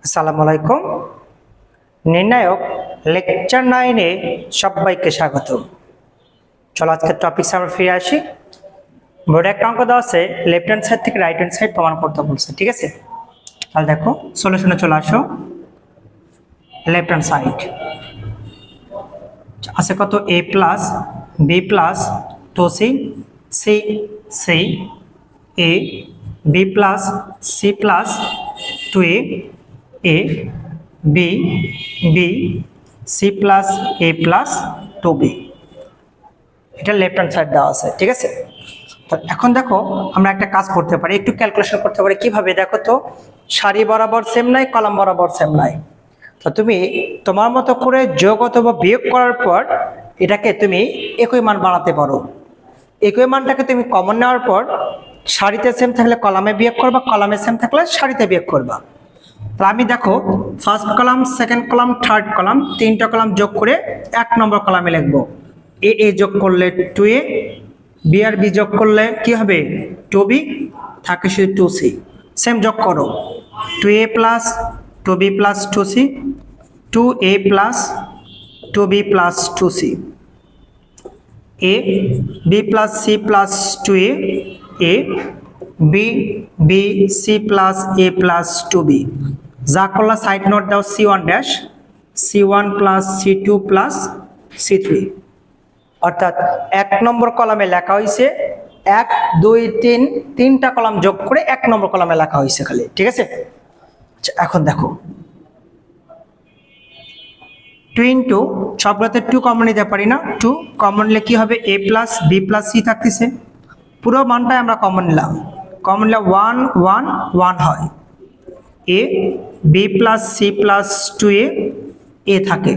আসসালামু আলাইকুম। নির্ণায়ক লেকচার 9-এ সবাইকে স্বাগত। চলো আজকের টপিক আমরা ফিরে আসি। বোর্ডে একটা অঙ্ক দেওয়া আছে, লেফট হ্যান্ড সাইড থেকে রাইট হ্যান্ড সাইড প্রমাণ করতে বলছে, ঠিক আছে? তাহলে দেখো সলিউশনে চলে আসো। লেফট হ্যান্ড সাইড আছে কত, a plus b plus 2c, c c a b plus c plus 2a a b b c plus a plus 2b। এটা লেফট হ্যান্ড সাইড দেওয়া আছে, ঠিক আছে? তো এখন দেখো আমরা একটা কাজ করতে পারি, একটু ক্যালকুলেশন করতে পারি। কিভাবে দেখো তো, সারি বরাবর সেম নাই, কলাম বরাবর সেম নাই। তো তুমি তোমার মতো করে যোগ অথবা বিয়োগ করার পর এটাকে তুমি একই মান বানাতে পারো। একই মানটাকে তুমি কমন নেওয়ার পর সারিতে সেম থাকলে কলামে বিয়োগ করবা, কলামে সেম থাকলে সারিতে বিয়োগ করবা। তাহলে আমি দেখো first column, second column, third column, তিনটা কলাম যোগ করে 1 নম্বর কলামে লিখবো। এ যোগ করলে 2a, বি আর বি যোগ করলে কি হবে 2b, থাকে শুধু 2c। সেম যোগ করো, 2a plus 2b plus 2c, 2a plus 2b plus 2c, a b plus c plus 2a, a b b c plus a plus 2b। যা করলা সাইড নোট দাও, c1 dash, c1 plus c2 plus c3। অর্থাৎ 1 নম্বর কলামে লেখা হয়েছে 1 2 3, তিনটা column যোগ করে 1 নম্বর কলামে লেখা হয়েছে খালি, ঠিক আছে? আচ্ছা এখন দেখো 2 ইন্টু সবগুলোতে 2 কমন নিতে পারি না, 2 কমন নিলে কি হবে, a plus b plus c থাকতেছে। পুরো মানটাই আমরা কমন নিলাম, কমন নিলে 1 1 1 হয়। a b plus c plus 2a, a থাকে,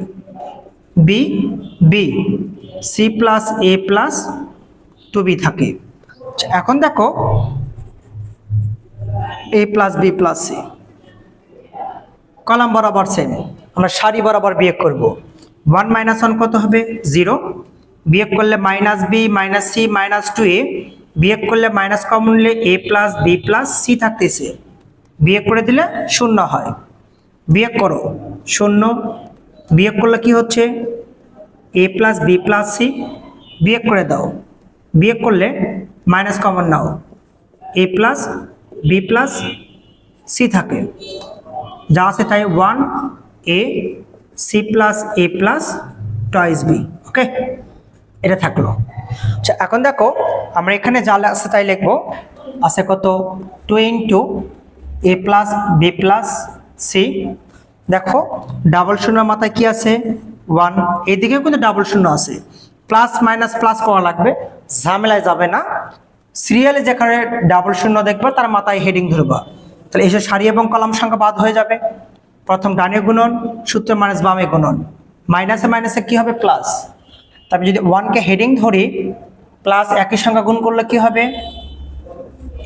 b b c plus a plus 2b থাকে। এখন দেখো a plus b plus c column বরাবর সেম, আমরা সারি বরাবর বিয়োগ করব। 1 মাইনাস 1 কত হবে 0, বিয়োগ করলে minus b minus c minus 2a, বিয়োগ করলে মাইনাস কমন নিলে a plus b plus c থাকতেছে, বিয়োগ করে দিলে 0 হয়। বিয়োগ করো 0, বিয়োগ করলে কি হচ্ছে a plus b plus c, বিয়োগ করে দাও, বিয়োগ করলে minus common now, a plus b plus c থাকে, যা আছে তাই 1 a c plus a plus toys b। ওকে, এটা থাকলো। আচ্ছা এখন দেখো আমরা এখানে যা আছে তাই লিখবো। আছে কত 2 into a plus b plus c। দেখো ডাবল শূন্যের মাথায় কি আছে 1, এদিকেও কিন্তু ডাবল শূন্য আছে, প্লাস মাইনাস প্লাস করা লাগবে, ঝামেলায় যাবে না। সিরিয়ালে যেখানে ডাবল শূন্য দেখবে তার মাথায় হেডিং ধরবা, তাহলে এসে সারি এবং কলাম সংখ্যা বাদ হয়ে যাবে। প্রথম ডানে গুণন, সূত্র মাইনাস বামে গুণন, মাইনাসে মাইনাসে কি হবে প্লাস। তবে যদি 1 কে হেডিং ধরি, প্লাস একই সংখ্যা গুণ করলে কি হবে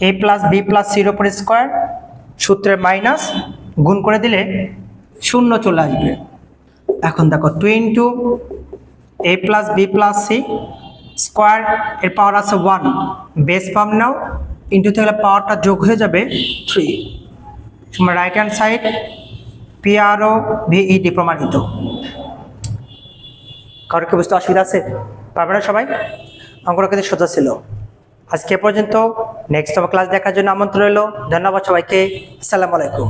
a plus b plus c এর উপর স্কোয়ার, সূত্রে মাইনাস গুণ করে দিলে 0 চলে আসবে। এখন দেখো 2 into a plus b plus c square, এর পাওয়ার আছে 1, বেস ফর্ম নাও, ইন্টু থাকলে পাওয়ারটা যোগ হয়ে যাবে 3। তোমার right hand side PRO VED প্রমাণিত। কারোর কি বুঝতে অসুবিধা আছে? পারবে না সবাই? অঙ্কটা কিন্তু সোজা ছিল। আজকে পর্যন্ত, নেক্সট ক্লাস দেখার জন্য আমন্ত্রণ রইল। ধন্যবাদ সবাইকে। আসসালামু আলাইকুম।